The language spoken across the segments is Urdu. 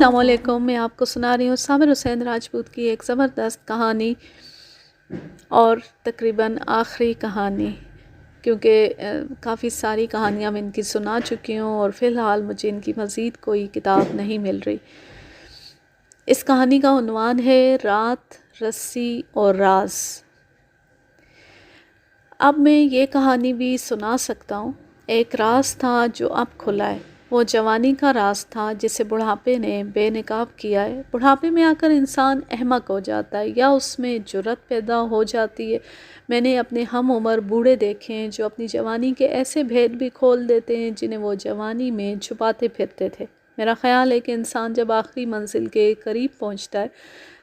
السلام علیکم. میں آپ کو سنا رہی ہوں صابر حسین راجپوت کی ایک زبردست کہانی اور تقریباً آخری کہانی، کیونکہ کافی ساری کہانیاں میں ان کی سنا چکی ہوں اور فی الحال مجھے ان کی مزید کوئی کتاب نہیں مل رہی. اس کہانی کا عنوان ہے رات، رسی اور راز. اب میں یہ کہانی بھی سنا سکتا ہوں. ایک راز تھا جو اب کھلا ہے. وہ جوانی کا راز تھا جسے بڑھاپے نے بے نقاب کیا ہے. بڑھاپے میں آ کر انسان احمق ہو جاتا ہے یا اس میں جرأت پیدا ہو جاتی ہے. میں نے اپنے ہم عمر بوڑھے دیکھے ہیں جو اپنی جوانی کے ایسے بھید بھی کھول دیتے ہیں جنہیں وہ جوانی میں چھپاتے پھرتے تھے. میرا خیال ہے کہ انسان جب آخری منزل کے قریب پہنچتا ہے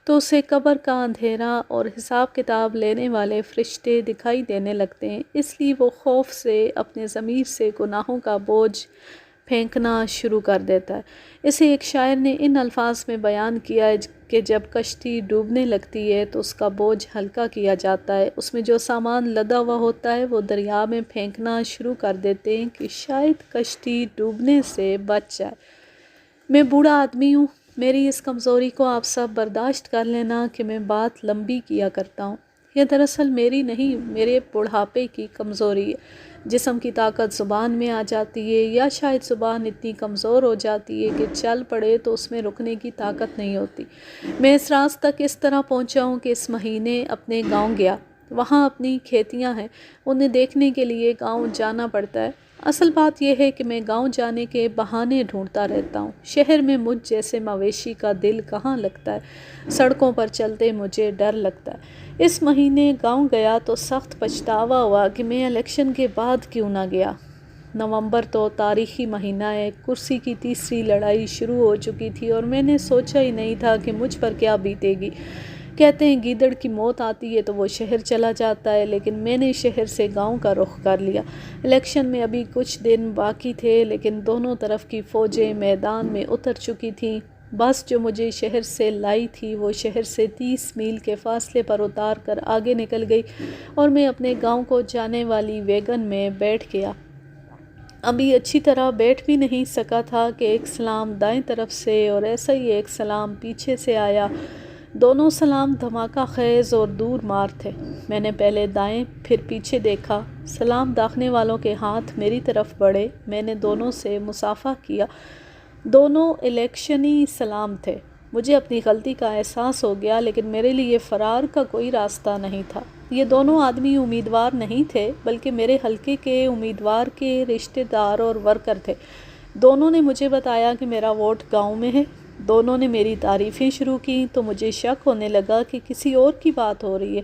تو اسے قبر کا اندھیرا اور حساب کتاب لینے والے فرشتے دکھائی دینے لگتے ہیں. اس لیے وہ خوف سے اپنے ضمیر سے گناہوں کا بوجھ پھینکنا شروع کر دیتا ہے. اسے ایک شاعر نے ان الفاظ میں بیان کیا ہے کہ جب کشتی ڈوبنے لگتی ہے تو اس کا بوجھ ہلکا کیا جاتا ہے. اس میں جو سامان لدا ہوا ہوتا ہے وہ دریا میں پھینکنا شروع کر دیتے ہیں کہ شاید کشتی ڈوبنے سے بچ جائے. میں بوڑھا آدمی ہوں. میری اس کمزوری کو آپ سب برداشت کر لینا کہ میں بات لمبی کیا کرتا ہوں. یہ دراصل میری نہیں، میرے بڑھاپے کی کمزوری ہے. جسم کی طاقت زبان میں آ جاتی ہے، یا شاید زبان اتنی کمزور ہو جاتی ہے کہ چل پڑے تو اس میں رکنے کی طاقت نہیں ہوتی. میں اس راز تک اس طرح پہنچا ہوں کہ اس مہینے اپنے گاؤں گیا. وہاں اپنی کھیتیاں ہیں، انہیں دیکھنے کے لیے گاؤں جانا پڑتا ہے. اصل بات یہ ہے کہ میں گاؤں جانے کے بہانے ڈھونڈتا رہتا ہوں. شہر میں مجھ جیسے مویشی کا دل کہاں لگتا ہے. سڑکوں پر چلتے مجھے ڈر لگتا ہے. اس مہینے گاؤں گیا تو سخت پچھتاوا ہوا کہ میں الیکشن کے بعد کیوں نہ گیا. نومبر تو تاریخی مہینہ ہے. کرسی کی تیسری لڑائی شروع ہو چکی تھی اور میں نے سوچا ہی نہیں تھا کہ مجھ پر کیا بیتے گی. کہتے ہیں گیدڑ کی موت آتی ہے تو وہ شہر چلا جاتا ہے، لیکن میں نے شہر سے گاؤں کا رخ کر لیا. الیکشن میں ابھی کچھ دن باقی تھے لیکن دونوں طرف کی فوجیں میدان میں اتر چکی تھیں. بس جو مجھے شہر سے لائی تھی وہ شہر سے 30 میل کے فاصلے پر اتار کر آگے نکل گئی اور میں اپنے گاؤں کو جانے والی ویگن میں بیٹھ گیا. ابھی اچھی طرح بیٹھ بھی نہیں سکا تھا کہ ایک سلام دائیں طرف سے اور ایسا ہی ایک سلام پیچھے سے آیا. دونوں سلام دھماکہ خیز اور دور مار تھے. میں نے پہلے دائیں پھر پیچھے دیکھا. سلام داغنے والوں کے ہاتھ میری طرف بڑھے. میں نے دونوں سے مصافحہ کیا. دونوں الیکشنی سلام تھے. مجھے اپنی غلطی کا احساس ہو گیا، لیکن میرے لیے فرار کا کوئی راستہ نہیں تھا. یہ دونوں آدمی امیدوار نہیں تھے بلکہ میرے حلقے کے امیدوار کے رشتہ دار اور ورکر تھے. دونوں نے مجھے بتایا کہ میرا ووٹ گاؤں میں ہے. دونوں نے میری تعریفیں شروع کی تو مجھے شک ہونے لگا کہ کسی اور کی بات ہو رہی ہے.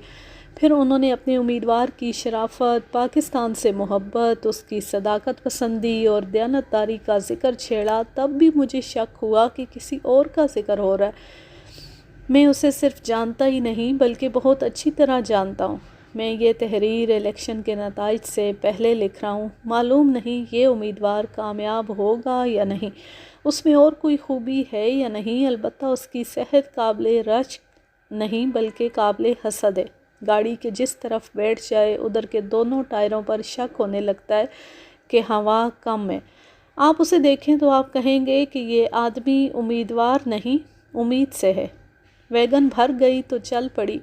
پھر انہوں نے اپنے امیدوار کی شرافت، پاکستان سے محبت، اس کی صداقت پسندی اور دیانتداری کا ذکر چھیڑا. تب بھی مجھے شک ہوا کہ کسی اور کا ذکر ہو رہا ہے. میں اسے صرف جانتا ہی نہیں بلکہ بہت اچھی طرح جانتا ہوں. میں یہ تحریر الیکشن کے نتائج سے پہلے لکھ رہا ہوں. معلوم نہیں یہ امیدوار کامیاب ہوگا یا نہیں، اس میں اور کوئی خوبی ہے یا نہیں، البتہ اس کی صحت قابل رشک نہیں بلکہ قابل حسد ہے. گاڑی کے جس طرف بیٹھ جائے ادھر کے دونوں ٹائروں پر شک ہونے لگتا ہے کہ ہوا کم ہے. آپ اسے دیکھیں تو آپ کہیں گے کہ یہ آدمی امیدوار نہیں، امید سے ہے. ویگن بھر گئی تو چل پڑی.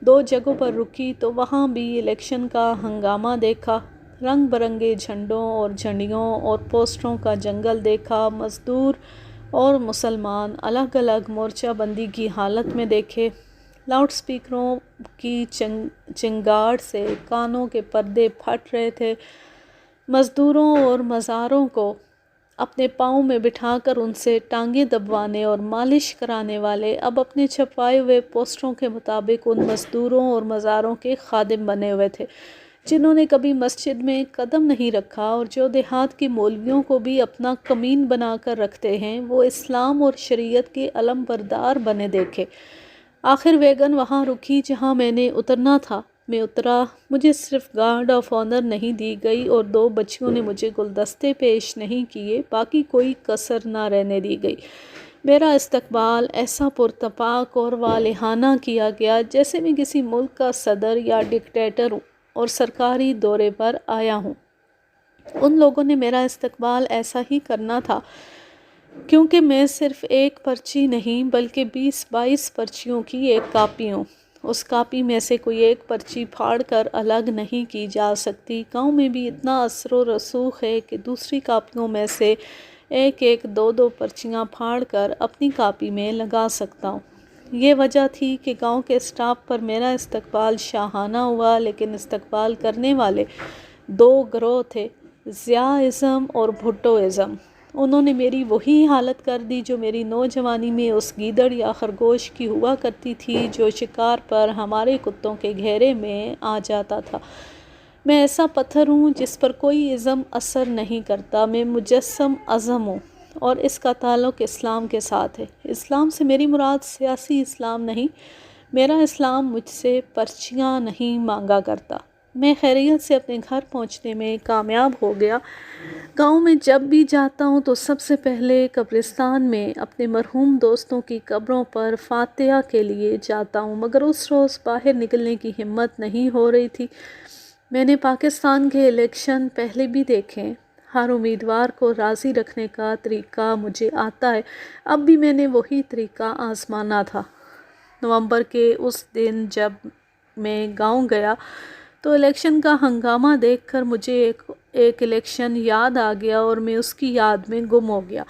2 جگہوں پر رکی تو وہاں بھی الیکشن کا ہنگامہ دیکھا. رنگ برنگے جھنڈوں اور جھنڈیوں اور پوسٹروں کا جنگل دیکھا. مزدور اور مسلمان الگ الگ مورچہ بندی کی حالت میں دیکھے. لاؤڈ سپیکروں کی چنگاڑ سے کانوں کے پردے پھٹ رہے تھے. مزدوروں اور مزاروں کو اپنے پاؤں میں بٹھا کر ان سے ٹانگیں دبوانے اور مالش کرانے والے اب اپنے چھپائے ہوئے پوسٹروں کے مطابق ان مزدوروں اور مزاروں کے خادم بنے ہوئے تھے جنہوں نے کبھی مسجد میں قدم نہیں رکھا اور جو دیہات کے مولویوں کو بھی اپنا کمین بنا کر رکھتے ہیں وہ اسلام اور شریعت کے علم بردار بنے دیکھے. آخر ویگن وہاں رکی جہاں میں نے اترنا تھا. میں اترا. مجھے صرف گارڈ آف آنر نہیں دی گئی اور 2 بچیوں نے مجھے گلدستے پیش نہیں کیے. باقی کوئی کسر نہ رہنے دی گئی. میرا استقبال ایسا پرتپاک اور والہانہ کیا گیا جیسے میں کسی ملک کا صدر یا ڈکٹیٹر ہوں اور سرکاری دورے پر آیا ہوں. ان لوگوں نے میرا استقبال ایسا ہی کرنا تھا. کیونکہ میں صرف ایک پرچی نہیں بلکہ 20-22 پرچیوں کی ایک کاپی ہوں۔ اس کاپی میں سے کوئی ایک پرچی پھاڑ کر الگ نہیں کی جا سکتی۔ گاؤں میں بھی اتنا اثر و رسوخ ہے کہ دوسری کاپیوں میں سے ایک ایک دو پرچیاں پھاڑ کر اپنی کاپی میں لگا سکتا ہوں۔ یہ وجہ تھی کہ گاؤں کے اسٹاپ پر میرا استقبال شاہانہ ہوا، لیکن استقبال کرنے والے دو گروہ تھے، ضیاء ازم اور بھٹو ازم۔ انہوں نے میری وہی حالت کر دی جو میری نوجوانی میں اس گیدڑ یا خرگوش کی ہوا کرتی تھی جو شکار پر ہمارے کتوں کے گھیرے میں آ جاتا تھا۔ میں ایسا پتھر ہوں جس پر کوئی ازم اثر نہیں کرتا، میں مجسم عزم ہوں، اور اس کا تعلق اسلام کے ساتھ ہے۔ اسلام سے میری مراد سیاسی اسلام نہیں، میرا اسلام مجھ سے پرچیاں نہیں مانگا کرتا۔ میں خیریت سے اپنے گھر پہنچنے میں کامیاب ہو گیا۔ گاؤں میں جب بھی جاتا ہوں تو سب سے پہلے قبرستان میں اپنے مرحوم دوستوں کی قبروں پر فاتحہ کے لیے جاتا ہوں، مگر اس روز باہر نکلنے کی ہمت نہیں ہو رہی تھی۔ میں نے پاکستان کے الیکشن پہلے بھی دیکھے، ہر امیدوار کو راضی رکھنے کا طریقہ مجھے آتا ہے، اب بھی میں نے وہی طریقہ آزمانا تھا۔ نومبر کے اس دن جب میں گاؤں گیا تو الیکشن کا ہنگامہ دیکھ کر مجھے ایک الیکشن یاد آ گیا اور میں اس کی یاد میں گم ہو گیا۔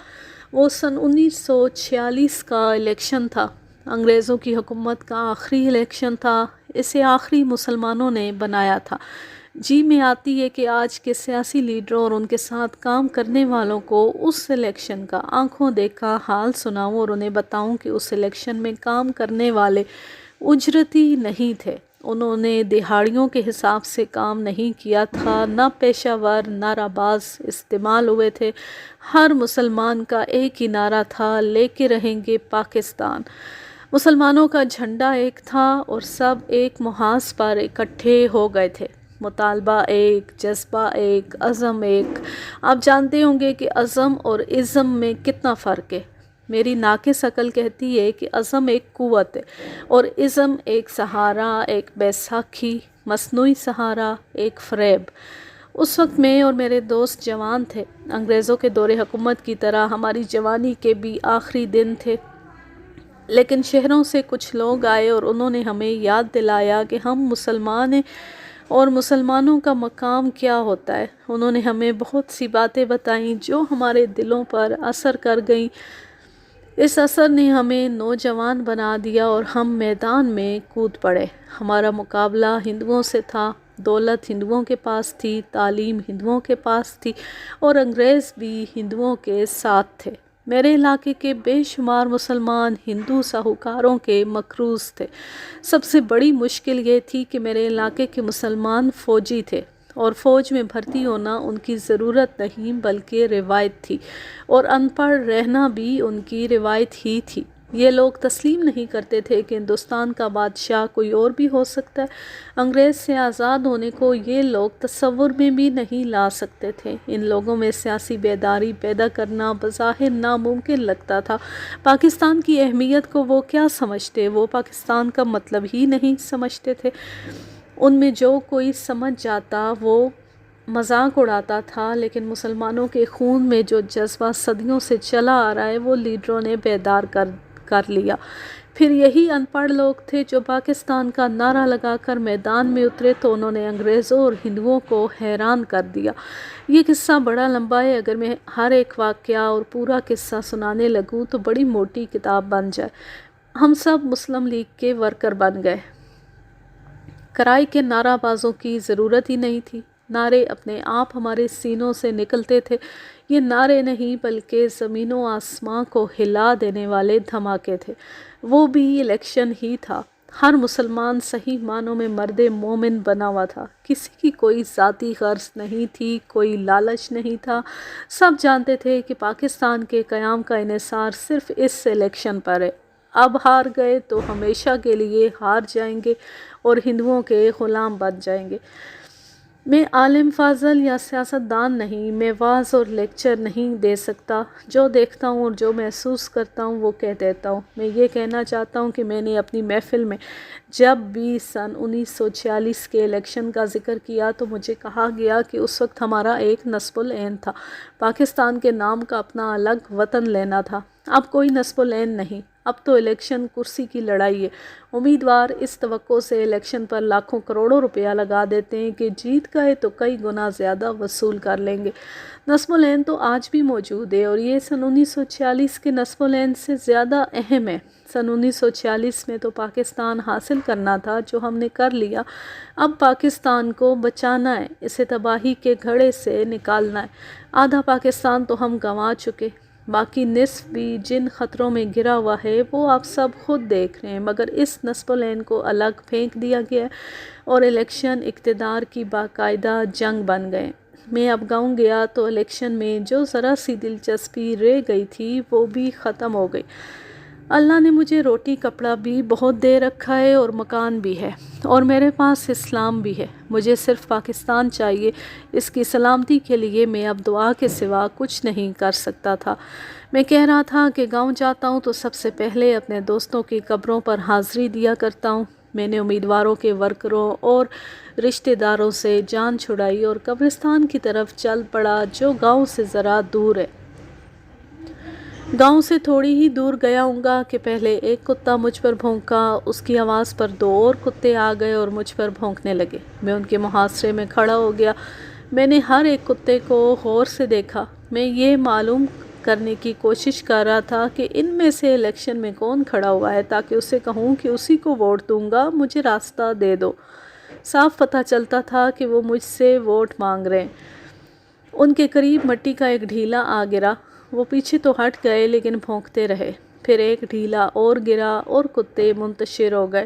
وہ سن 1946 کا الیکشن تھا، انگریزوں کی حکومت کا آخری الیکشن تھا، اسے آخری مسلمانوں نے بنایا تھا۔ جی میں آتی ہے کہ آج کے سیاسی لیڈروں اور ان کے ساتھ کام کرنے والوں کو اس الیکشن کا آنکھوں دیکھا حال سناؤں اور انہیں بتاؤں کہ اس الیکشن میں کام کرنے والے اجرتی نہیں تھے، انہوں نے دہاڑیوں کے حساب سے کام نہیں کیا تھا، نہ پیشہ ور نعرہ باز استعمال ہوئے تھے۔ ہر مسلمان کا ایک ہی نعرہ تھا، لے کے رہیں گے پاکستان۔ مسلمانوں کا جھنڈا ایک تھا اور سب ایک محاذ پر اکٹھے ہو گئے تھے، مطالبہ ایک، جذبہ ایک، عزم ایک۔ آپ جانتے ہوں گے کہ عزم اور عزم میں کتنا فرق ہے۔ میری ناقص عقل کہتی ہے کہ عزم ایک قوت ہے اور عزم ایک سہارا، ایک بیساکھی، مصنوعی سہارا، ایک فریب۔ اس وقت میں اور میرے دوست جوان تھے، انگریزوں کے دور حکومت کی طرح ہماری جوانی کے بھی آخری دن تھے، لیکن شہروں سے کچھ لوگ آئے اور انہوں نے ہمیں یاد دلایا کہ ہم مسلمان ہیں اور مسلمانوں کا مقام کیا ہوتا ہے۔ انہوں نے ہمیں بہت سی باتیں بتائیں جو ہمارے دلوں پر اثر کر گئیں۔ اس اثر نے ہمیں نوجوان بنا دیا اور ہم میدان میں کود پڑے۔ ہمارا مقابلہ ہندوؤں سے تھا، دولت ہندوؤں کے پاس تھی، تعلیم ہندوؤں کے پاس تھی اور انگریز بھی ہندوؤں کے ساتھ تھے۔ میرے علاقے کے بے شمار مسلمان ہندو ساہوکاروں کے مقروض تھے۔ سب سے بڑی مشکل یہ تھی کہ میرے علاقے کے مسلمان فوجی تھے اور فوج میں بھرتی ہونا ان کی ضرورت نہیں بلکہ روایت تھی، اور ان پڑھ رہنا بھی ان کی روایت ہی تھی۔ یہ لوگ تسلیم نہیں کرتے تھے کہ ہندوستان کا بادشاہ کوئی اور بھی ہو سکتا ہے۔ انگریز سے آزاد ہونے کو یہ لوگ تصور میں بھی نہیں لا سکتے تھے۔ ان لوگوں میں سیاسی بیداری پیدا کرنا بظاہر ناممکن لگتا تھا۔ پاکستان کی اہمیت کو وہ کیا سمجھتے؟ وہ پاکستان کا مطلب ہی نہیں سمجھتے تھے۔ ان میں جو کوئی سمجھ جاتا وہ مذاق اڑاتا تھا، لیکن مسلمانوں کے خون میں جو جذبہ صدیوں سے چلا آ رہا ہے وہ لیڈروں نے بیدار کر لیا۔ پھر یہی ان پڑھ لوگ تھے جو پاکستان کا نعرہ لگا کر میدان میں اترے تو انہوں نے انگریزوں اور ہندوؤں کو حیران کر دیا۔ یہ قصہ بڑا لمبا ہے، اگر میں ہر ایک واقعہ اور پورا قصہ سنانے لگوں تو بڑی موٹی کتاب بن جائے۔ ہم سب مسلم لیگ کے ورکر بن گئے۔ کرائے کے نعرہ بازوں کی ضرورت ہی نہیں تھی، نعرے اپنے آپ ہمارے سینوں سے نکلتے تھے۔ یہ نعرے نہیں بلکہ زمین و آسمان کو ہلا دینے والے دھماکے تھے۔ وہ بھی الیکشن ہی تھا۔ ہر مسلمان صحیح معنوں میں مرد مومن بنا ہوا تھا، کسی کی کوئی ذاتی غرض نہیں تھی، کوئی لالچ نہیں تھا۔ سب جانتے تھے کہ پاکستان کے قیام کا انحصار صرف اس الیکشن پر ہے۔ اب ہار گئے تو ہمیشہ کے لیے ہار جائیں گے اور ہندوؤں کے غلام بن جائیں گے۔ میں عالم فاضل یا سیاستدان نہیں، میں واعظ اور لیکچر نہیں دے سکتا، جو دیکھتا ہوں اور جو محسوس کرتا ہوں وہ کہہ دیتا ہوں۔ میں یہ کہنا چاہتا ہوں کہ میں نے اپنی محفل میں جب بھی سن 1946 کے الیکشن کا ذکر کیا تو مجھے کہا گیا کہ اس وقت ہمارا ایک نصب العین تھا، پاکستان کے نام کا اپنا الگ وطن لینا تھا۔ اب کوئی نصب العین نہیں، اب تو الیکشن کرسی کی لڑائی ہے۔ امیدوار اس توقع سے الیکشن پر لاکھوں کروڑوں روپیہ لگا دیتے ہیں کہ جیت گئے تو کئی گنا زیادہ وصول کر لیں گے۔ نصب العین تو آج بھی موجود ہے اور یہ سن 1946 کے نصب العین سے زیادہ اہم ہے۔ سن 1946 میں تو پاکستان حاصل کرنا تھا جو ہم نے کر لیا، اب پاکستان کو بچانا ہے، اسے تباہی کے گھڑے سے نکالنا ہے۔ آدھا پاکستان تو ہم گنوا چکے، باقی نصف بھی جن خطروں میں گرا ہوا ہے وہ آپ سب خود دیکھ رہے ہیں، مگر اس نصب العین کو الگ پھینک دیا گیا ہے اور الیکشن اقتدار کی باقاعدہ جنگ بن گئے۔ میں اب گاؤں گیا تو الیکشن میں جو ذرا سی دلچسپی رہ گئی تھی وہ بھی ختم ہو گئی۔ اللہ نے مجھے روٹی کپڑا بھی بہت دے رکھا ہے اور مکان بھی ہے اور میرے پاس اسلام بھی ہے۔ مجھے صرف پاکستان چاہیے، اس کی سلامتی کے لیے میں اب دعا کے سوا کچھ نہیں کر سکتا تھا۔ میں کہہ رہا تھا کہ گاؤں جاتا ہوں تو سب سے پہلے اپنے دوستوں کی قبروں پر حاضری دیا کرتا ہوں۔ میں نے امیدواروں کے ورکروں اور رشتہ داروں سے جان چھڑائی اور قبرستان کی طرف چل پڑا جو گاؤں سے ذرا دور ہے۔ گاؤں سے تھوڑی ہی دور گیا ہوں گا کہ پہلے ایک کتا مجھ پر بھونکا، اس کی آواز پر دو اور کتے آ گئے اور مجھ پر بھونکنے لگے۔ میں ان کے محاصرے میں کھڑا ہو گیا۔ میں نے ہر ایک کتے کو غور سے دیکھا۔ میں یہ معلوم کرنے کی کوشش کر رہا تھا کہ ان میں سے الیکشن میں کون کھڑا ہوا ہے تاکہ اسے کہوں کہ اسی کو ووٹ دوں گا، مجھے راستہ دے دو۔ صاف پتہ چلتا تھا کہ وہ مجھ سے ووٹ مانگ رہے ہیں۔ ان کے قریب مٹی کا ایک ڈھیلا آ گرا، وہ پیچھے تو ہٹ گئے لیکن بھونکتے رہے۔ پھر ایک ڈھیلا اور گرا اور کتے منتشر ہو گئے۔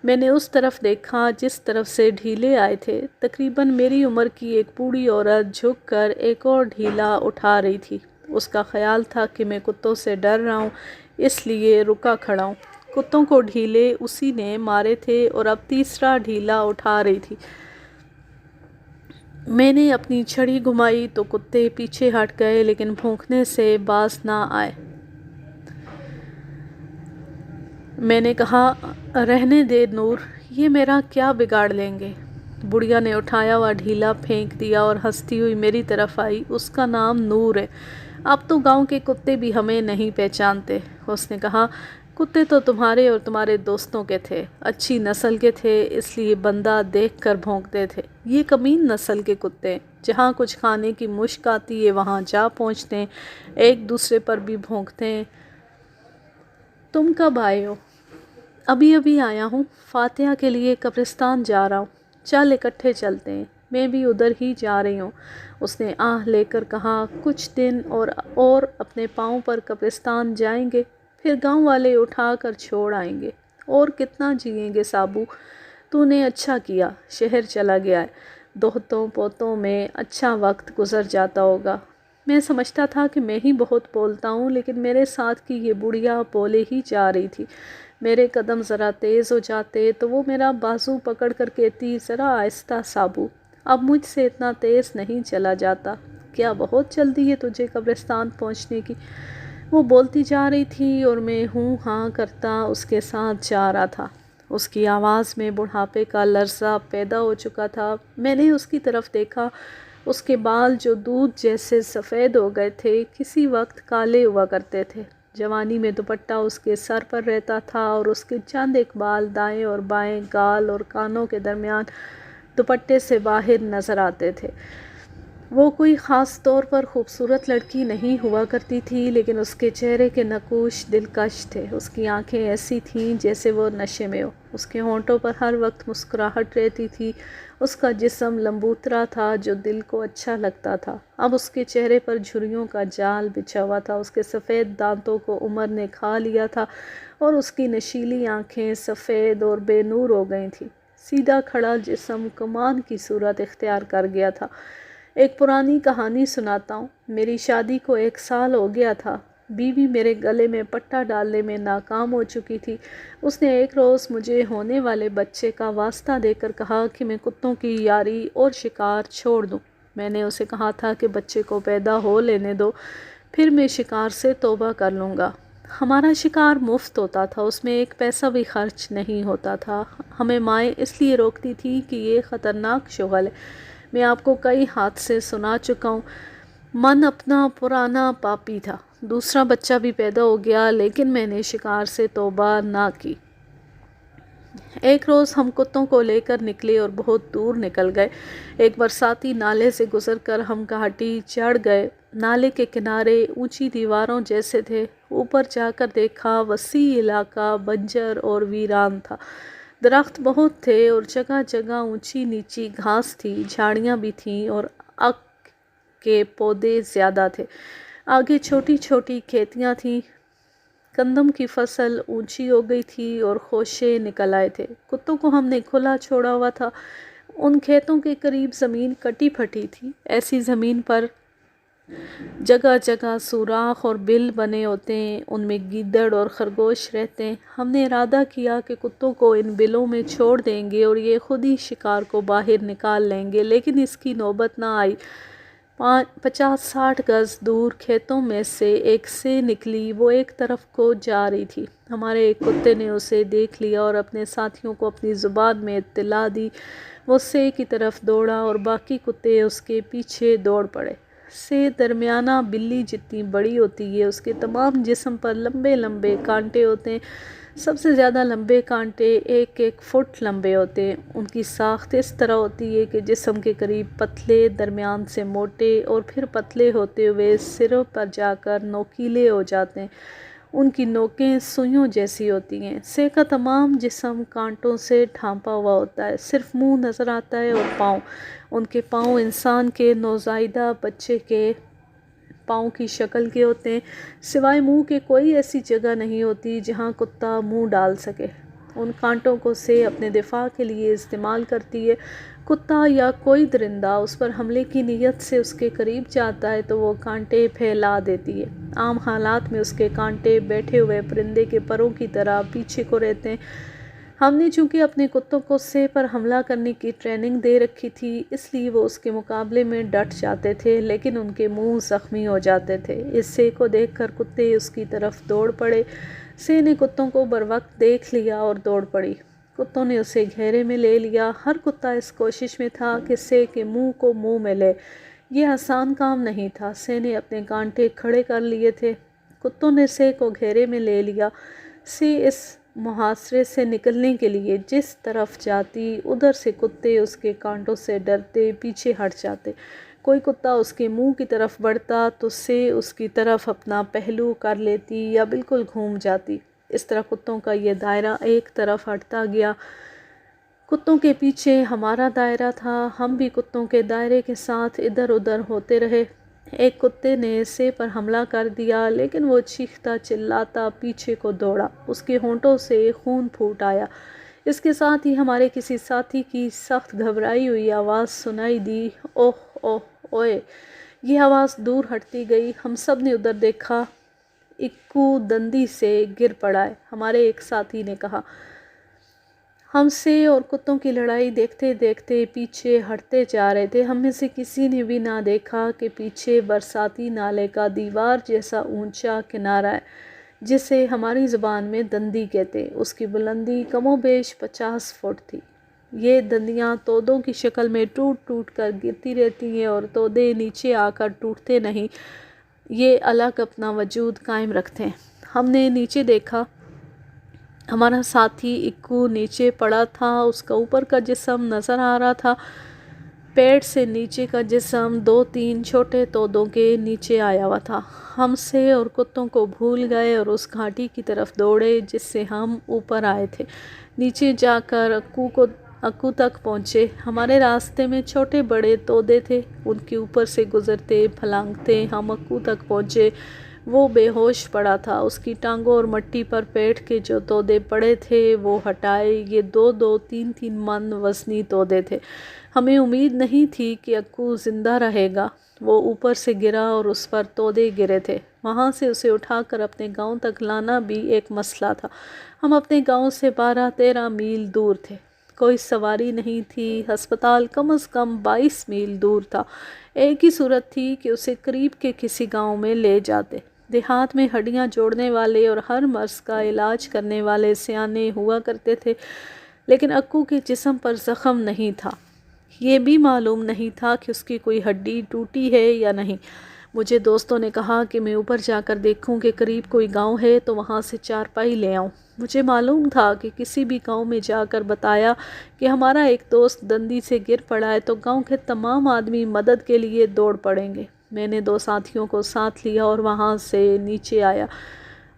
میں نے اس طرف دیکھا جس طرف سے ڈھیلے آئے تھے۔ تقریباً میری عمر کی ایک بوڑھی عورت جھک کر ایک اور ڈھیلا اٹھا رہی تھی۔ اس کا خیال تھا کہ میں کتوں سے ڈر رہا ہوں، اس لیے رکا کھڑا ہوں۔ کتوں کو ڈھیلے اسی نے مارے تھے اور اب تیسرا ڈھیلا اٹھا رہی تھی۔ میں نے اپنی چھڑی گھمائی تو کتے پیچھے ہٹ گئے لیکن بھونکنے سے باز نہ آئے۔ میں نے کہا، رہنے دے نور، یہ میرا کیا بگاڑ لیں گے؟ بڑھیا نے اٹھایا ہوا ڈھیلا پھینک دیا اور ہنستی ہوئی میری طرف آئی۔ اس کا نام نور ہے۔ اب تو گاؤں کے کتے بھی ہمیں نہیں پہچانتے۔ اس نے کہا، کتے تو تمہارے اور تمہارے دوستوں کے تھے، اچھی نسل کے تھے، اس لیے بندہ دیکھ کر بھونکتے تھے۔ یہ کمین نسل کے کتے ہیں، جہاں کچھ کھانے کی مشک آتی ہے وہاں جا پہنچتے ہیں، ایک دوسرے پر بھی بھونکتے ہیں۔ تم کب آئے ہو؟ ابھی ابھی آیا ہوں، فاتحہ کے لیے قبرستان جا رہا ہوں۔ چل اکٹھے چلتے ہیں، میں بھی ادھر ہی جا رہی ہوں۔ اس نے آہ لے کر کہا، کچھ دن اور اپنے پاؤں پر قبرستان جائیں گے، پھر گاؤں والے اٹھا کر چھوڑ آئیں گے۔ اور کتنا جئیں گے سابو، تو نے اچھا کیا، شہر چلا گیا ہے، دوہتوں پوتوں میں اچھا وقت گزر جاتا ہوگا۔ میں سمجھتا تھا کہ میں ہی بہت بولتا ہوں، لیکن میرے ساتھ کی یہ بڑھیا بولے ہی جا رہی تھی۔ میرے قدم ذرا تیز ہو جاتے تو وہ میرا بازو پکڑ کر کہتی، ذرا آہستہ سابو، اب مجھ سے اتنا تیز نہیں چلا جاتا۔ کیا بہت جلدی ہے تجھے قبرستان پہنچنے کی؟ وہ بولتی جا رہی تھی اور میں ہوں ہاں کرتا اس کے ساتھ جا رہا تھا۔ اس کی آواز میں بڑھاپے کا لرزہ پیدا ہو چکا تھا۔ میں نے اس کی طرف دیکھا۔ اس کے بال جو دودھ جیسے سفید ہو گئے تھے، کسی وقت کالے ہوا کرتے تھے۔ جوانی میں دوپٹہ اس کے سر پر رہتا تھا اور اس کے چند ایک بال دائیں اور بائیں گال اور کانوں کے درمیان دوپٹے سے باہر نظر آتے تھے۔ وہ کوئی خاص طور پر خوبصورت لڑکی نہیں ہوا کرتی تھی، لیکن اس کے چہرے کے نقوش دلکش تھے۔ اس کی آنکھیں ایسی تھیں جیسے وہ نشے میں ہو۔ اس کے ہونٹوں پر ہر وقت مسکراہٹ رہتی تھی۔ اس کا جسم لمبوترا تھا جو دل کو اچھا لگتا تھا۔ اب اس کے چہرے پر جھریوں کا جال بچھا ہوا تھا۔ اس کے سفید دانتوں کو عمر نے کھا لیا تھا اور اس کی نشیلی آنکھیں سفید اور بے نور ہو گئی تھیں۔ سیدھا کھڑا جسم کمان کی صورت اختیار کر گیا تھا۔ ایک پرانی کہانی سناتا ہوں۔ میری شادی کو 1 سال ہو گیا تھا۔ بیوی میرے گلے میں پٹا ڈالنے میں ناکام ہو چکی تھی۔ اس نے ایک روز مجھے ہونے والے بچے کا واسطہ دے کر کہا کہ میں کتوں کی یاری اور شکار چھوڑ دوں۔ میں نے اسے کہا تھا کہ بچے کو پیدا ہو لینے دو، پھر میں شکار سے توبہ کر لوں گا۔ ہمارا شکار مفت ہوتا تھا، اس میں ایک پیسہ بھی خرچ نہیں ہوتا تھا۔ ہمیں مائیں اس لیے روکتی تھی کہ یہ خطرناک شغل ہے۔ میں آپ کو کئی حادثے سنا چکا ہوں۔ من اپنا پرانا پاپی تھا، دوسرا بچہ بھی پیدا ہو گیا، لیکن میں نے شکار سے توبہ نہ کی۔ ایک روز ہم کتوں کو لے کر نکلے اور بہت دور نکل گئے۔ ایک برساتی نالے سے گزر کر ہم گھاٹی چڑھ گئے۔ نالے کے کنارے اونچی دیواروں جیسے تھے۔ اوپر جا کر دیکھا، وسیع علاقہ بنجر اور ویران تھا۔ درخت بہت تھے اور جگہ جگہ اونچی نیچی گھاس تھی، جھاڑیاں بھی تھیں اور اک کے پودے زیادہ تھے۔ آگے چھوٹی چھوٹی کھیتیاں تھیں۔ گندم کی فصل اونچی ہو گئی تھی اور خوشے نکل آئے تھے۔ کتوں کو ہم نے کھلا چھوڑا ہوا تھا۔ ان کھیتوں کے قریب زمین کٹی پھٹی تھی۔ ایسی زمین پر جگہ جگہ سوراخ اور بل بنے ہوتے ہیں، ان میں گیدڑ اور خرگوش رہتے ہیں۔ ہم نے ارادہ کیا کہ کتوں کو ان بلوں میں چھوڑ دیں گے اور یہ خود ہی شکار کو باہر نکال لیں گے، لیکن اس کی نوبت نہ آئی۔ 50-60 گز دور کھیتوں میں سے ایک سے نکلی، وہ ایک طرف کو جا رہی تھی۔ ہمارے ایک کتے نے اسے دیکھ لیا اور اپنے ساتھیوں کو اپنی زبان میں اطلاع دی۔ وہ سے کی طرف دوڑا اور باقی کتے اس کے پیچھے دوڑ پڑے۔ سے درمیانہ بلی جتنی بڑی ہوتی ہے، اس کے تمام جسم پر لمبے لمبے کانٹے ہوتے ہیں۔ سب سے زیادہ لمبے کانٹے 1-1 فٹ لمبے ہوتے ہیں۔ ان کی ساخت اس طرح ہوتی ہے کہ جسم کے قریب پتلے، درمیان سے موٹے اور پھر پتلے ہوتے ہوئے سروں پر جا کر نوکیلے ہو جاتے ہیں۔ ان کی نوکیں سوئیوں جیسی ہوتی ہیں۔ سے کا تمام جسم کانٹوں سے ڈھانپا ہوا ہوتا ہے، صرف منہ نظر آتا ہے اور پاؤں۔ ان کے پاؤں انسان کے نوزائیدہ بچے کے پاؤں کی شکل کے ہوتے ہیں۔ سوائے منہ کے کوئی ایسی جگہ نہیں ہوتی جہاں کتا منہ ڈال سکے۔ ان کانٹوں کو سے اپنے دفاع کے لیے استعمال کرتی ہے۔ کتا یا کوئی درندہ اس پر حملے کی نیت سے اس کے قریب جاتا ہے تو وہ کانٹے پھیلا دیتی ہے۔ عام حالات میں اس کے کانٹے بیٹھے ہوئے پرندے کے پروں کی طرح پیچھے کو رہتے ہیں۔ ہم نے چونکہ اپنے کتوں کو سے پر حملہ کرنے کی ٹریننگ دے رکھی تھی، اس لیے وہ اس کے مقابلے میں ڈٹ جاتے تھے، لیکن ان کے منہ زخمی ہو جاتے تھے۔ اس سے کو دیکھ کر کتے اس کی طرف دوڑ پڑے۔ سے نے کتوں کو بروقت دیکھ لیا اور دوڑ پڑی۔ کتوں نے اسے گھیرے میں لے لیا۔ ہر کتا اس کوشش میں تھا کہ سے کے منہ کو منہ میں لے۔ یہ آسان کام نہیں تھا۔ سے نے اپنے کانٹے کھڑے کر لیے تھے۔ کتوں نے سے کو گھیرے میں لے لیا۔ سے اس محاصرے سے نکلنے کے لیے جس طرف جاتی، ادھر سے کتے اس کے کانٹوں سے ڈرتے پیچھے ہٹ جاتے۔ کوئی کتا اس کے منہ کی طرف بڑھتا تو سے اس کی طرف اپنا پہلو کر لیتی یا بالکل گھوم جاتی۔ اس طرح کتوں کا یہ دائرہ ایک طرف ہٹتا گیا۔ کتوں کے پیچھے ہمارا دائرہ تھا، ہم بھی کتوں کے دائرے کے ساتھ ادھر ادھر ہوتے رہے۔ ایک کتے نے سے پر حملہ کر دیا، لیکن وہ چیختا چلاتا پیچھے کو دوڑا۔ اس کے ہونٹوں سے خون پھوٹ آیا۔ اس کے ساتھ ہی ہمارے کسی ساتھی کی سخت گھبرائی ہوئی آواز سنائی دی، اوہ اوہ اوئے! یہ آواز دور ہٹتی گئی۔ ہم سب نے ادھر دیکھا۔ اکو دندی سے گر پڑا ہے، ہمارے ایک ساتھی نے کہا۔ ہم سے اور کتوں کی لڑائی دیکھتے دیکھتے پیچھے ہٹتے جا رہے تھے۔ ہم میں سے کسی نے بھی نہ دیکھا کہ پیچھے برساتی نالے کا دیوار جیسا اونچا کنارہ ہے، جسے ہماری زبان میں دندی کہتے ہیں۔ اس کی بلندی کم و بیش 50 فٹ تھی۔ یہ دندیاں تودوں کی شکل میں ٹوٹ ٹوٹ کر گرتی رہتی ہیں اور تودے نیچے آ کر ٹوٹتے نہیں، یہ الگ اپنا وجود قائم رکھتے ہیں۔ ہم نے نیچے دیکھا۔ ہمارا ساتھی اکو نیچے پڑا تھا، اس کا اوپر کا جسم نظر آ رہا تھا، پیٹ سے نیچے کا جسم 2-3 چھوٹے تودوں کے نیچے آیا ہوا تھا۔ ہم سے اور کتوں کو بھول گئے اور اس گھاٹی کی طرف دوڑے جس سے ہم اوپر آئے تھے۔ نیچے جا کر اکو تک پہنچے۔ ہمارے راستے میں چھوٹے بڑے تودے تھے، ان کے اوپر سے گزرتے پھلانگتے ہم اکو تک پہنچے۔ وہ بے ہوش پڑا تھا۔ اس کی ٹانگوں اور مٹی پر پیٹ کے جو تودے پڑے تھے وہ ہٹائے۔ یہ 2-2 3-3 من وزنی تودے تھے۔ ہمیں امید نہیں تھی کہ اکو زندہ رہے گا۔ وہ اوپر سے گرا اور اس پر تودے گرے تھے۔ وہاں سے اسے اٹھا کر اپنے گاؤں تک لانا بھی ایک مسئلہ تھا۔ ہم اپنے گاؤں سے 12-13 میل دور تھے۔ کوئی سواری نہیں تھی۔ ہسپتال کم از کم 22 میل دور تھا۔ ایک ہی صورت تھی کہ اسے قریب کے کسی گاؤں میں لے جاتے۔ دیہات میں ہڈیاں جوڑنے والے اور ہر مرض کا علاج کرنے والے سیانے ہوا کرتے تھے، لیکن اکو کے جسم پر زخم نہیں تھا۔ یہ بھی معلوم نہیں تھا کہ اس کی کوئی ہڈی ٹوٹی ہے یا نہیں۔ مجھے دوستوں نے کہا کہ میں اوپر جا کر دیکھوں کہ قریب کوئی گاؤں ہے تو وہاں سے چارپائی لے آؤں۔ مجھے معلوم تھا کہ کسی بھی گاؤں میں جا کر بتایا کہ ہمارا ایک دوست دندی سے گر پڑا ہے تو گاؤں کے تمام آدمی مدد کے لیے دوڑ پڑیں گے۔ میں نے 2 ساتھیوں کو ساتھ لیا اور وہاں سے نیچے آیا۔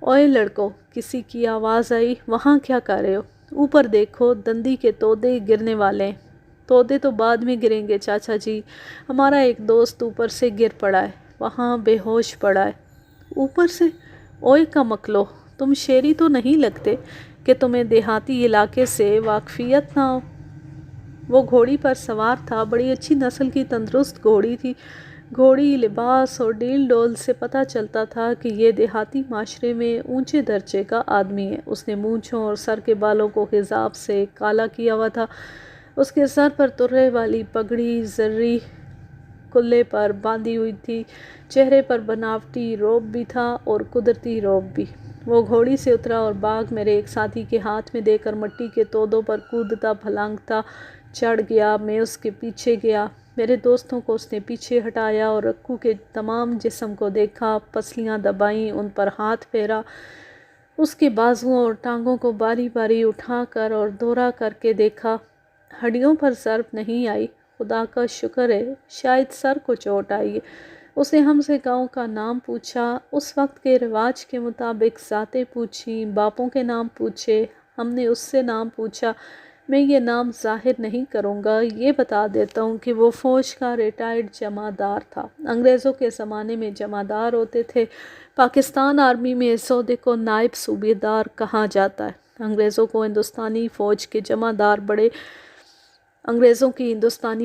اوئے لڑکو، کسی کی آواز آئی، وہاں کیا کر رہے ہو؟ اوپر دیکھو، دندی کے تودے گرنے والے ہیں۔ تودے تو بعد میں گریں گے چاچا جی، ہمارا ایک دوست اوپر سے گر پڑا ہے، وہاں بے ہوش پڑا ہے۔ اوپر سے؟ اوئے کا مکلو، تم شیری تو نہیں لگتے کہ تمہیں دیہاتی علاقے سے واقفیت نہ ہو۔ وہ گھوڑی پر سوار تھا، بڑی اچھی نسل کی تندرست گھوڑی تھی۔ گھوڑی، لباس اور ڈیل ڈول سے پتہ چلتا تھا کہ یہ دیہاتی معاشرے میں اونچے درجے کا آدمی ہے۔ اس نے مونچھوں اور سر کے بالوں کو حزاب سے کالا کیا ہوا تھا۔ اس کے سر پر ترے والی پگڑی زرعی کلے پر باندھی ہوئی تھی۔ چہرے پر بناوٹی روب بھی تھا اور قدرتی روب بھی۔ وہ گھوڑی سے اترا اور باغ میرے ایک ساتھی کے ہاتھ میں دے کر مٹی کے تودوں پر کودتا پھلانگتا چڑھ گیا۔ میں اس کے پیچھے گیا۔ میرے دوستوں کو اس نے پیچھے ہٹایا اور اکو کے تمام جسم کو دیکھا، پسلیاں دبائیں، ان پر ہاتھ پھیرا، اس کے بازوؤں اور ٹانگوں کو باری باری اٹھا کر اور دورہ کر کے دیکھا۔ ہڈیوں پر ضرب نہیں آئی، خدا کا شکر ہے، شاید سر کو چوٹ آئی ہے۔ اس نے ہم سے گاؤں کا نام پوچھا، اس وقت کے رواج کے مطابق ذاتیں پوچھیں، باپوں کے نام پوچھے۔ ہم نے اس سے نام پوچھا۔ میں یہ نام ظاہر نہیں کروں گا، یہ بتا دیتا ہوں کہ وہ فوج کا ریٹائرڈ جمعدار تھا۔ انگریزوں کے زمانے میں جمعدار ہوتے تھے۔ پاکستان آرمی میں اس عہدے کو نائب صوبیدار کہا جاتا ہے۔ انگریزوں کی ہندوستانی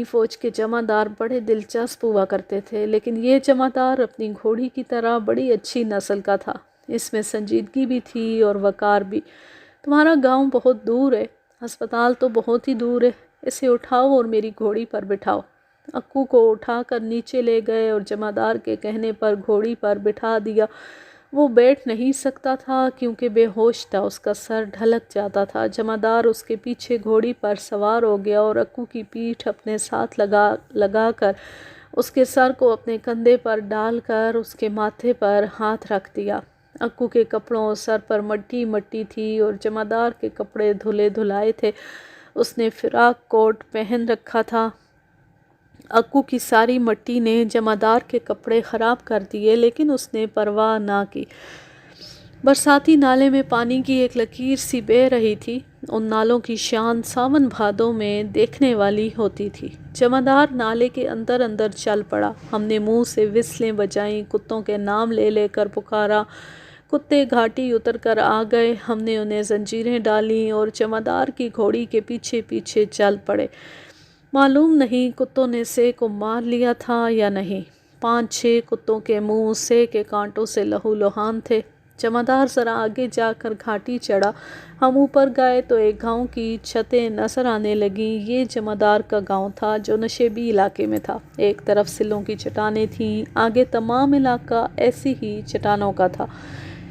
فوج کے جمعدار بڑے دلچسپ ہوا کرتے تھے، لیکن یہ جمعدار اپنی گھوڑی کی طرح بڑی اچھی نسل کا تھا۔ اس میں سنجیدگی بھی تھی اور وقار بھی۔ تمہارا گاؤں بہت دور ہے، ہسپتال تو بہت ہی دور ہے، اسے اٹھاؤ اور میری گھوڑی پر بٹھاؤ۔ اکو کو اٹھا کر نیچے لے گئے اور جمعدار کے کہنے پر گھوڑی پر بٹھا دیا۔ وہ بیٹھ نہیں سکتا تھا کیونکہ بے ہوش تھا، اس کا سر ڈھلک جاتا تھا۔ جمعدار اس کے پیچھے گھوڑی پر سوار ہو گیا اور اکو کی پیٹھ اپنے ساتھ لگا کر اس کے سر کو اپنے کندھے پر ڈال کر اس کے ماتھے پر ہاتھ رکھ دیا۔ اکو کے کپڑوں اور سر پر مٹی مٹی تھی اور جمعدار کے کپڑے دھلے دھلائے تھے۔ اس نے فراق کوٹ پہن رکھا تھا۔ اکو کی ساری مٹی نے جمعدار کے کپڑے خراب کر دیے، لیکن اس نے پرواہ نہ کی۔ برساتی نالے میں پانی کی ایک لکیر سی بہہ رہی تھی۔ ان نالوں کی شان ساون بھادوں میں دیکھنے والی ہوتی تھی۔ جمعدار نالے کے اندر اندر چل پڑا۔ ہم نے منہ سے وسلیں بجائیں، کتوں کے نام لے لے کر پکارا۔ کتے گھاٹی اتر کر آ گئے۔ ہم نے انہیں زنجیریں ڈالیں اور جمعدار کی گھوڑی کے پیچھے پیچھے چل پڑے۔ معلوم نہیں کتوں نے سہ کو مار لیا تھا یا نہیں۔ 5-6 کتوں کے منہ سہ کے کانٹوں سے لہو لہان تھے۔ جمعدار ذرا آگے جا کر گھاٹی چڑھا۔ ہم اوپر گئے تو ایک گاؤں کی چھتیں نظر آنے لگیں۔ یہ جمعدار کا گاؤں تھا جو نشیبی علاقے میں تھا۔ ایک طرف سلوں کی چٹانیں تھیں، آگے تمام علاقہ ایسی ہی چٹانوں کا تھا۔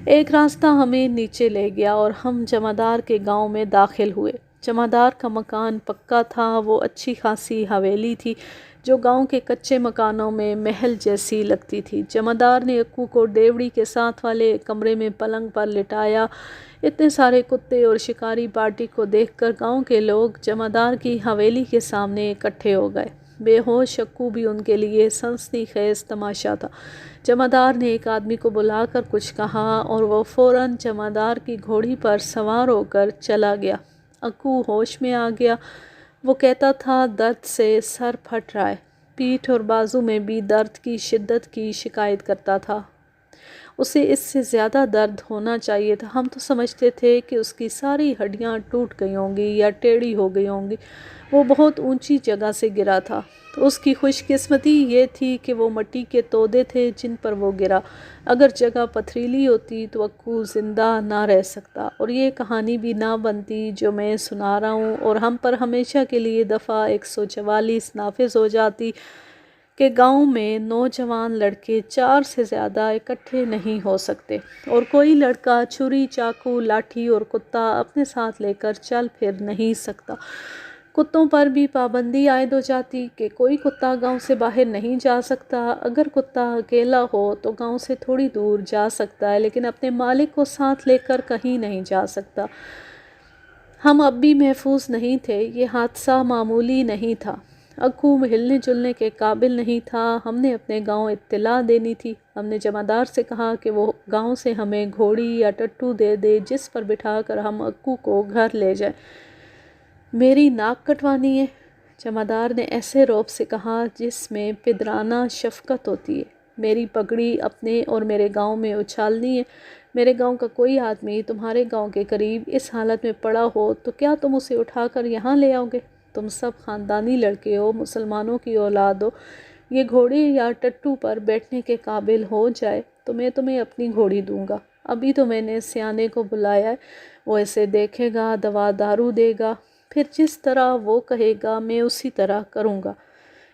ایک راستہ ہمیں نیچے لے گیا اور ہم جمعدار کے گاؤں میں داخل ہوئے۔ جمعدار کا مکان پکا تھا۔ وہ اچھی خاصی حویلی تھی جو گاؤں کے کچے مکانوں میں محل جیسی لگتی تھی۔ جمعدار نے اکو کو ڈیوڑی کے ساتھ والے ایک کمرے میں پلنگ پر لٹایا۔ اتنے سارے کتے اور شکاری پارٹی کو دیکھ کر گاؤں کے لوگ جمعدار کی حویلی کے سامنے اکٹھے ہو گئے۔ بے ہوش اکو بھی ان کے لیے سنسنی خیز تماشا تھا۔ جمعدار نے ایک آدمی کو بلا کر کچھ کہا اور وہ فوراً جمعدار کی گھوڑی پر سوار ہو کر چلا گیا۔ اکو ہوش میں آ گیا۔ وہ کہتا تھا درد سے سر پھٹ رہا ہے، پیٹھ اور بازو میں بھی درد کی شدت کی شکایت کرتا تھا۔ اسے اس سے زیادہ درد ہونا چاہیے تھا۔ ہم تو سمجھتے تھے کہ اس کی ساری ہڈیاں ٹوٹ گئی ہوں گی یا ٹیڑھی ہو گئی ہوں گی۔ وہ بہت اونچی جگہ سے گرا تھا، تو اس کی خوش قسمتی یہ تھی کہ وہ مٹی کے تودے تھے جن پر وہ گرا۔ اگر جگہ پتھریلی ہوتی تو اکو زندہ نہ رہ سکتا، اور یہ کہانی بھی نہ بنتی جو میں سنا رہا ہوں، اور ہم پر ہمیشہ کے لیے دفعہ 144 نافذ ہو جاتی کہ گاؤں میں نوجوان لڑکے 4 سے زیادہ اکٹھے نہیں ہو سکتے، اور کوئی لڑکا چھری، چاقو، لاٹھی اور کتا اپنے ساتھ لے کر چل پھر نہیں سکتا۔ کتوں پر بھی پابندی عائد ہو جاتی کہ کوئی کتا گاؤں سے باہر نہیں جا سکتا۔ اگر کتا اکیلا ہو تو گاؤں سے تھوڑی دور جا سکتا ہے، لیکن اپنے مالک کو ساتھ لے کر کہیں نہیں جا سکتا۔ ہم اب بھی محفوظ نہیں تھے، یہ حادثہ معمولی نہیں تھا۔ اکو ہلنے جلنے کے قابل نہیں تھا۔ ہم نے اپنے گاؤں اطلاع دینی تھی۔ ہم نے جمعدار سے کہا کہ وہ گاؤں سے ہمیں گھوڑی یا ٹٹو دے دے جس پر بٹھا کر ہم اکو کو گھر لے جائیں۔ میری ناک کٹوانی ہے، جمعدار نے ایسے رعب سے کہا جس میں پدرانہ شفقت ہوتی ہے۔ میری پگڑی اپنے اور میرے گاؤں میں اچھالنی ہے۔ میرے گاؤں کا کوئی آدمی تمہارے گاؤں کے قریب اس حالت میں پڑا ہو تو کیا تم اسے اٹھا کر یہاں لے آؤ گے؟ تم سب خاندانی لڑکے ہو، مسلمانوں کی اولاد ہو۔ یہ گھوڑے یا ٹٹو پر بیٹھنے کے قابل ہو جائے تو میں تمہیں اپنی گھوڑی دوں گا۔ ابھی تو میں نے سیانے کو بلایا ہے، وہ اسے دیکھے گا، دوا دارو دے گا، پھر جس طرح وہ کہے گا میں اسی طرح کروں گا۔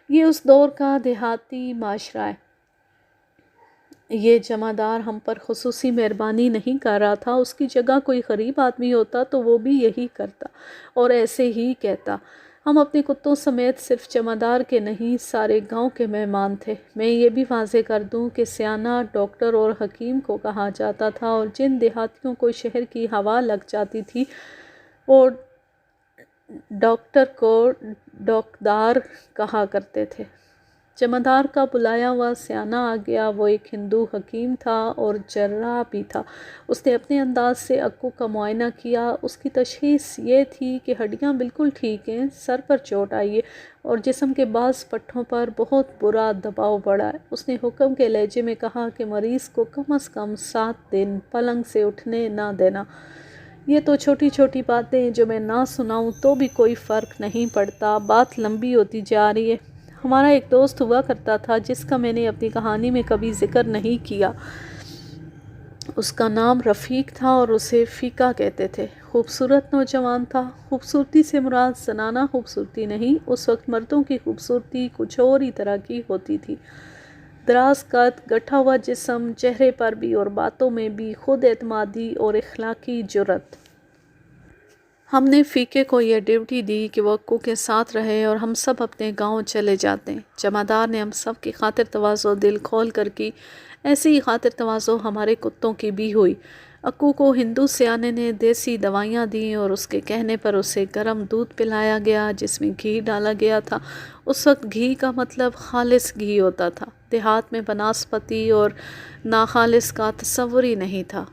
یہ اس دور کا دیہاتی معاشرہ ہے۔ یہ جمعدار ہم پر خصوصی مہربانی نہیں کر رہا تھا۔ اس کی جگہ کوئی غریب آدمی ہوتا تو وہ بھی یہی کرتا اور ایسے ہی کہتا۔ ہم اپنے کتوں سمیت صرف جمعدار کے نہیں، سارے گاؤں کے مہمان تھے۔ میں یہ بھی واضح کر دوں کہ سیانہ ڈاکٹر اور حکیم کو کہا جاتا تھا، اور جن دیہاتیوں کو شہر کی ہوا لگ جاتی تھی وہ ڈاکٹر کو ڈوکدار کہا کرتے تھے۔ جمعدار کا بلایا ہوا سیانہ آ گیا۔ وہ ایک ہندو حکیم تھا اور جراح بھی تھا۔ اس نے اپنے انداز سے اکو کا معائنہ کیا۔ اس کی تشخیص یہ تھی کہ ہڈیاں بالکل ٹھیک ہیں، سر پر چوٹ آئی ہے اور جسم کے بعض پٹھوں پر بہت برا دباؤ پڑا ہے۔ اس نے حکم کے لہجے میں کہا کہ مریض کو کم از کم 7 دن پلنگ سے اٹھنے نہ دینا۔ یہ تو چھوٹی چھوٹی باتیں جو میں نہ سناؤں تو بھی کوئی فرق نہیں پڑتا، بات لمبی ہوتی جا رہی ہے۔ ہمارا ایک دوست ہوا کرتا تھا جس کا میں نے اپنی کہانی میں کبھی ذکر نہیں کیا۔ اس کا نام رفیق تھا اور اسے فیقا کہتے تھے۔ خوبصورت نوجوان تھا۔ خوبصورتی سے مراد زنانہ خوبصورتی نہیں، اس وقت مردوں کی خوبصورتی کچھ اور ہی طرح کی ہوتی تھی۔ دراز قد، گٹھا ہوا جسم، چہرے پر بھی اور باتوں میں بھی خود اعتمادی اور اخلاقی جرأت۔ ہم نے فیقے کو یہ ڈیوٹی دی کہ وہ اکو کے ساتھ رہے اور ہم سب اپنے گاؤں چلے جاتے ہیں۔ جمعدار نے ہم سب کی خاطر تواضع دل کھول کر کی، ایسی ہی خاطر تواضع ہمارے کتوں کی بھی ہوئی۔ اکو کو ہندو سیانے نے دیسی دوائیاں دیں اور اس کے کہنے پر اسے گرم دودھ پلایا گیا جس میں گھی ڈالا گیا تھا۔ اس وقت گھی کا مطلب خالص گھی ہوتا تھا۔ دیہات میں بناسپتی اور ناخالص کا تصور ہی نہیں تھا۔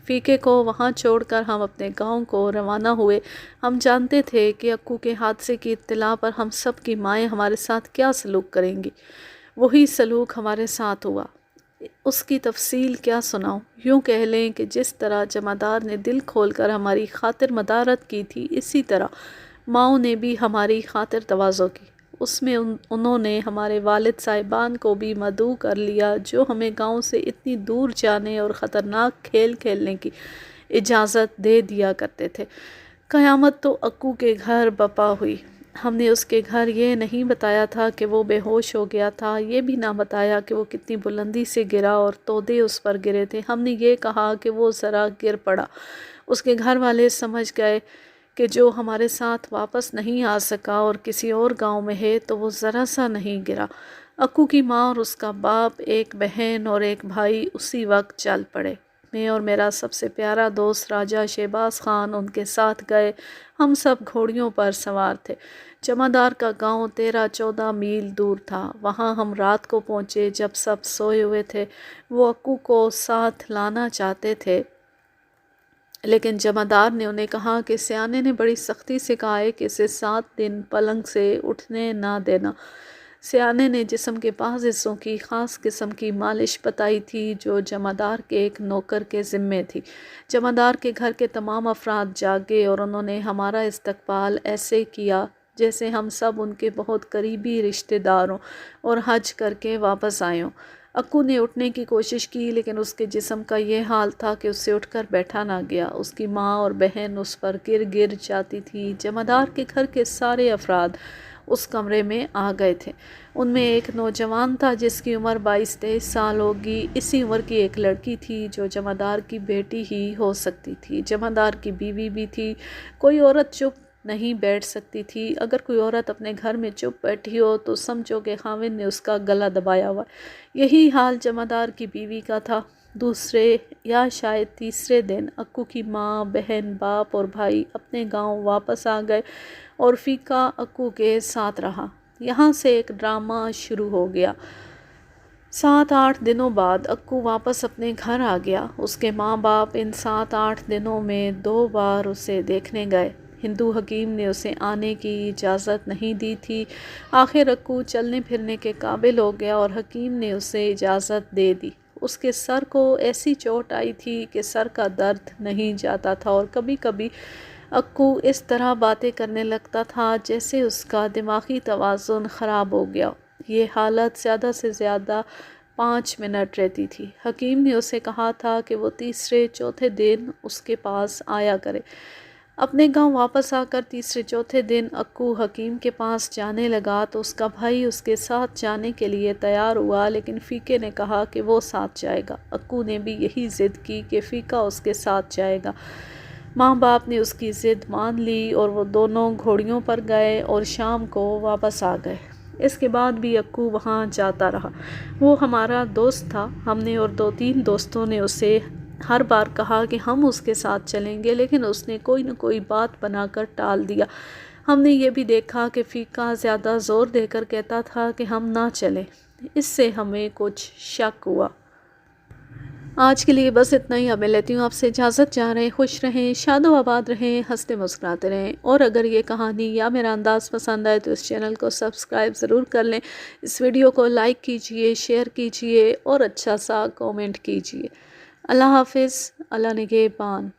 فیقے کو وہاں چھوڑ کر ہم اپنے گاؤں کو روانہ ہوئے۔ ہم جانتے تھے کہ اکو کے حادثے کی اطلاع پر ہم سب کی مائیں ہمارے ساتھ کیا سلوک کریں گی۔ وہی سلوک ہمارے ساتھ ہوا۔ اس کی تفصیل کیا سناؤں؟ یوں کہہ لیں کہ جس طرح جمعدار نے دل کھول کر ہماری خاطر مدارت کی تھی، اسی طرح ماؤں نے بھی ہماری خاطر تواضع کی۔ اس میں انہوں نے ہمارے والد صاحبان کو بھی مدعو کر لیا جو ہمیں گاؤں سے اتنی دور جانے اور خطرناک کھیل کھیلنے کی اجازت دے دیا کرتے تھے۔ قیامت تو اکو کے گھر بپا ہوئی۔ ہم نے اس کے گھر یہ نہیں بتایا تھا کہ وہ بے ہوش ہو گیا تھا، یہ بھی نہ بتایا کہ وہ کتنی بلندی سے گرا اور تودے اس پر گرے تھے۔ ہم نے یہ کہا کہ وہ ذرا گر پڑا۔ اس کے گھر والے سمجھ گئے کہ جو ہمارے ساتھ واپس نہیں آ سکا اور کسی اور گاؤں میں ہے تو وہ ذرا سا نہیں گرا۔ اکو کی ماں اور اس کا باپ، ایک بہن اور ایک بھائی اسی وقت چل پڑے۔ میں اور میرا سب سے پیارا دوست راجہ شہباز خان ان کے ساتھ گئے۔ ہم سب گھوڑیوں پر سوار تھے۔ جمعدار کا گاؤں 13-14 میل دور تھا۔ وہاں ہم رات کو پہنچے جب سب سوئے ہوئے تھے۔ وہ اکو کو ساتھ لانا چاہتے تھے لیکن جمعدار نے انہیں کہا کہ سیانے نے بڑی سختی سے کہا ہے کہ اسے 7 دن پلنگ سے اٹھنے نہ دینا۔ سیانے نے جسم کے بعض حصوں کی خاص قسم کی مالش بتائی تھی جو جمعدار کے ایک نوکر کے ذمے تھی۔ جمعدار کے گھر کے تمام افراد جاگے اور انہوں نے ہمارا استقبال ایسے کیا جیسے ہم سب ان کے بہت قریبی رشتہ دار ہوں اور حج کر کے واپس آئے ہوں۔ اکو نے اٹھنے کی کوشش کی لیکن اس کے جسم کا یہ حال تھا کہ اس سے اٹھ کر بیٹھا نہ گیا۔ اس کی ماں اور بہن اس پر گر جاتی تھی۔ جمعدار کے گھر کے سارے افراد اس کمرے میں آ گئے تھے۔ ان میں ایک نوجوان تھا جس کی عمر 22-23 سال ہوگی۔ اسی عمر کی ایک لڑکی تھی جو جمعدار کی بیٹی ہی ہو سکتی تھی۔ جمعدار کی بیوی بھی تھی۔ کوئی عورت چپ نہیں بیٹھ سکتی تھی۔ اگر کوئی عورت اپنے گھر میں چپ بیٹھی ہو تو سمجھو کہ خاوند نے اس کا گلا دبایا ہوا۔ یہی حال جمعدار کی بیوی کا تھا۔ دوسرے یا شاید تیسرے دن اکو کی ماں، بہن، باپ اور بھائی اپنے گاؤں واپس آ گئے اور فیقہ اکو کے ساتھ رہا۔ یہاں سے ایک ڈرامہ شروع ہو گیا۔ 7-8 دنوں بعد اکو واپس اپنے گھر آ گیا۔ اس کے ماں باپ ان 7-8 دنوں میں 2 بار اسے دیکھنے گئے۔ ہندو حکیم نے اسے آنے کی اجازت نہیں دی تھی۔ آخر اکو چلنے پھرنے کے قابل ہو گیا اور حکیم نے اسے اجازت دے دی۔ اس کے سر کو ایسی چوٹ آئی تھی کہ سر کا درد نہیں جاتا تھا اور کبھی کبھی اکو اس طرح باتیں کرنے لگتا تھا جیسے اس کا دماغی توازن خراب ہو گیا۔ یہ حالت زیادہ سے زیادہ 5 منٹ رہتی تھی۔ حکیم نے اسے کہا تھا کہ وہ تیسرے چوتھے دن اس کے پاس آیا کرے۔ اپنے گاؤں واپس آ کر تیسرے چوتھے دن اکو حکیم کے پاس جانے لگا تو اس کا بھائی اس کے ساتھ جانے کے لیے تیار ہوا لیکن فیقے نے کہا کہ وہ ساتھ جائے گا۔ اکو نے بھی یہی ضد کی کہ فیقہ اس کے ساتھ جائے گا۔ ماں باپ نے اس کی ضد مان لی اور وہ دونوں گھوڑیوں پر گئے اور شام کو واپس آ گئے۔ اس کے بعد بھی اکو وہاں جاتا رہا۔ وہ ہمارا دوست تھا۔ ہم نے اور 2-3 دوستوں نے اسے ہر بار کہا کہ ہم اس کے ساتھ چلیں گے لیکن اس نے کوئی نہ کوئی بات بنا کر ٹال دیا۔ ہم نے یہ بھی دیکھا کہ فیقہ زیادہ زور دے کر کہتا تھا کہ ہم نہ چلیں۔ اس سے ہمیں کچھ شک ہوا۔ آج کے لیے بس اتنا ہی۔ اب میں لیتی ہوں آپ سے اجازت۔ جا رہے خوش رہیں، شاد و آباد رہیں، ہنستے مسکراتے رہیں۔ اور اگر یہ کہانی یا میرا انداز پسند آئے تو اس چینل کو سبسکرائب ضرور کر لیں۔ اس ویڈیو کو لائک کیجئے، شیئر کیجئے اور اچھا سا کومنٹ کیجئے۔ اللہ حافظ۔ اللہ نگہبان۔